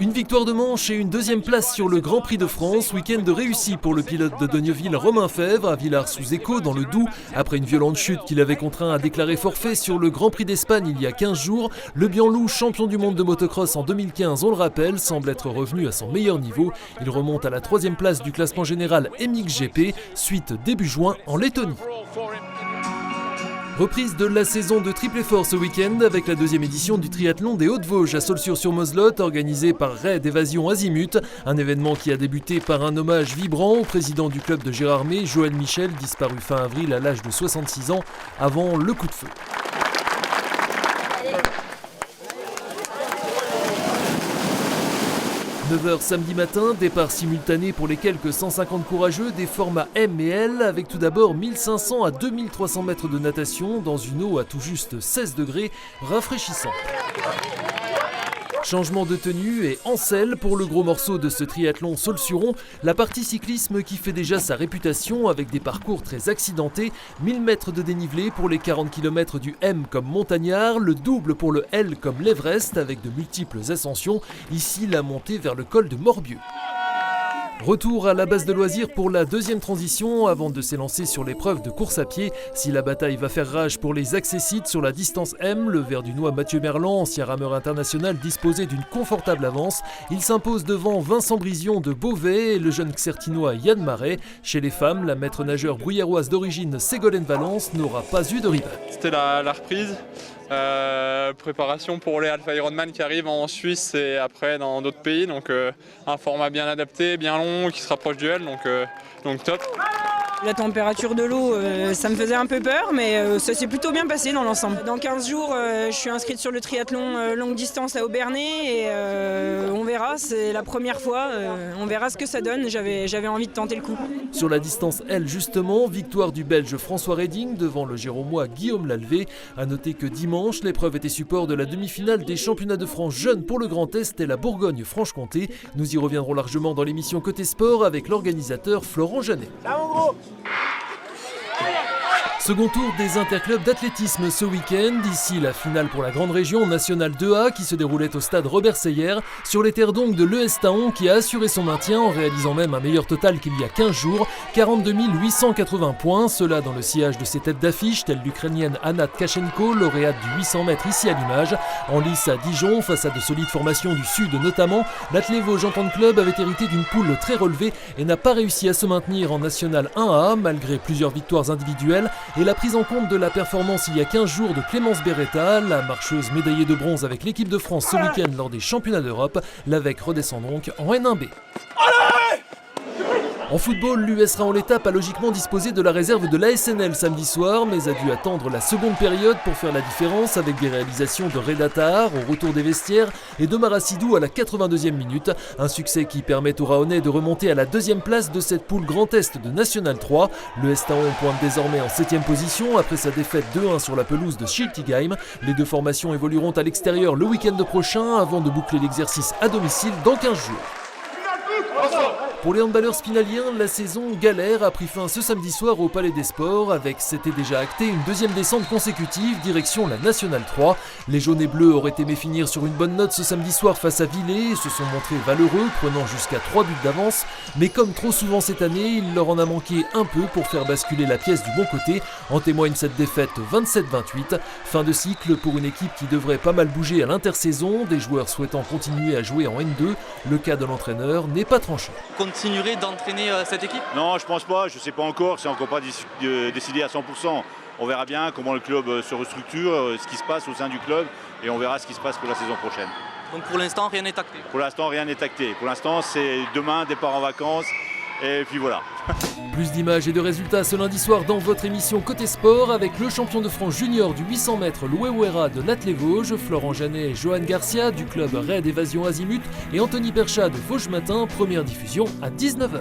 Une victoire de manche et une deuxième place sur le Grand Prix de France. Week-end réussi pour le pilote de Dogneuville, Romain Fèvre, à Villars-sous-Écault dans le Doubs. Après une violente chute qui l'avait contraint à déclarer forfait sur le Grand Prix d'Espagne il y a 15 jours, le Bianloup, champion du monde de motocross en 2015, on le rappelle, semble être revenu à son meilleur niveau. Il remonte à la 3e place du classement général MXGP, suite début juin en Lettonie. Reprise de la saison de triple effort ce week-end avec la 2e édition du triathlon des Hauts-de-Vosges à Saulxures-sur-Moselotte, organisé par Raid Évasion Azimut. Un événement qui a débuté par un hommage vibrant au président du club de Gérardmer, Joël Michel, disparu fin avril à l'âge de 66 ans, avant le coup de feu. 9h samedi matin, départ simultané pour les quelques 150 courageux des formats M et L, avec tout d'abord 1500 à 2300 mètres de natation dans une eau à tout juste 16 degrés, rafraîchissante. Changement de tenue et en selle pour le gros morceau de ce triathlon Saulx-sur-Yon, la partie cyclisme qui fait déjà sa réputation avec des parcours très accidentés, 1000 mètres de dénivelé pour les 40 km du M comme montagnard, le double pour le L comme l'Everest avec de multiples ascensions, ici la montée vers le col de Morbieux. Retour à la base de loisirs pour la 2e transition avant de s'élancer sur l'épreuve de course à pied. Si la bataille va faire rage pour les accessites sur la distance M, le Verdunois Mathieu Merlan, ancien rameur international, disposait d'une confortable avance. Il s'impose devant Vincent Brision de Beauvais et le jeune Xertinois Yann Marais. Chez les femmes, la maître nageur bruyéroise d'origine Ségolène Valence n'aura pas eu de rival. C'était la reprise. Préparation pour les Alpha Ironman qui arrivent en Suisse et après dans d'autres pays, donc un format bien adapté, bien long, qui se rapproche du L, donc top. La température de l'eau, ça me faisait un peu peur, mais ça s'est plutôt bien passé dans l'ensemble. Dans 15 jours, je suis inscrite sur le triathlon longue distance à Aubernais et on verra, c'est la première fois, on verra ce que ça donne, j'avais envie de tenter le coup. Sur la distance L justement, victoire du Belge François Reding devant le Géromois Guillaume Lalvé. A noter que dimanche, l'épreuve était support de la demi-finale des championnats de France jeunes pour le Grand Est et la Bourgogne-Franche-Comté. Nous y reviendrons largement dans l'émission Côté Sport avec l'organisateur Florent Janet. Second tour des interclubs d'athlétisme ce week-end, ici la finale pour la grande région nationale 2A qui se déroulait au stade Robert Seyer sur les terres donc de l'ES Taon qui a assuré son maintien en réalisant même un meilleur total qu'il y a 15 jours, 42 880 points, cela dans le sillage de ses têtes d'affiche telles l'Ukrainienne Anna Tkachenko, lauréate du 800 mètres ici à l'image. En lice à Dijon, face à de solides formations du Sud notamment, l'Athlé Vosges Club avait hérité d'une poule très relevée et n'a pas réussi à se maintenir en National 1A malgré plusieurs victoires individuelles et la prise en compte de la performance il y a 15 jours de Clémence Beretta, la marcheuse médaillée de bronze avec l'équipe de France ce week-end lors des championnats d'Europe. L'AVEC redescend donc en N1B. En football, l'US Raon-l'Étape a logiquement disposé de la réserve de l'ASNL samedi soir, mais a dû attendre la seconde période pour faire la différence avec des réalisations de Reda Tahar au retour des vestiaires et de Marasidou à la 82e minute. Un succès qui permet aux Raonais de remonter à la 2e place de cette poule Grand Est de National 3. L'US Taon pointe désormais en 7e position après sa défaite 2-1 sur la pelouse de Schiltigheim. Les deux formations évolueront à l'extérieur le week-end prochain avant de boucler l'exercice à domicile dans 15 jours. Pour les handballeurs spinaliens, la saison galère a pris fin ce samedi soir au Palais des Sports avec, c'était déjà acté, une 2e descente consécutive direction la Nationale 3. Les jaunes et bleus auraient aimé finir sur une bonne note ce samedi soir face à Villers et se sont montrés valeureux, prenant jusqu'à 3 buts d'avance. Mais comme trop souvent cette année, il leur en a manqué un peu pour faire basculer la pièce du bon côté. En témoigne cette défaite 27-28. Fin de cycle pour une équipe qui devrait pas mal bouger à l'intersaison, des joueurs souhaitant continuer à jouer en N2. Le cas de l'entraîneur n'est pas tranché. Continuerait d'entraîner cette équipe ? Non, je pense pas, je sais pas encore, c'est encore pas décidé à 100%. On verra bien comment le club se restructure, ce qui se passe au sein du club et on verra ce qui se passe pour la saison prochaine. Donc pour l'instant, rien n'est acté ? Pour l'instant, rien n'est acté. Pour l'instant, c'est demain, départ en vacances et puis voilà. Plus d'images et de résultats ce lundi soir dans votre émission Côté Sport avec le champion de France junior du 800 mètres Loué Ouera de l'Athlé Vosges, Florent Janet et Johan Garcia du club Raid Évasion Azimut et Anthony Perchat de Vosges Matin, première diffusion à 19h.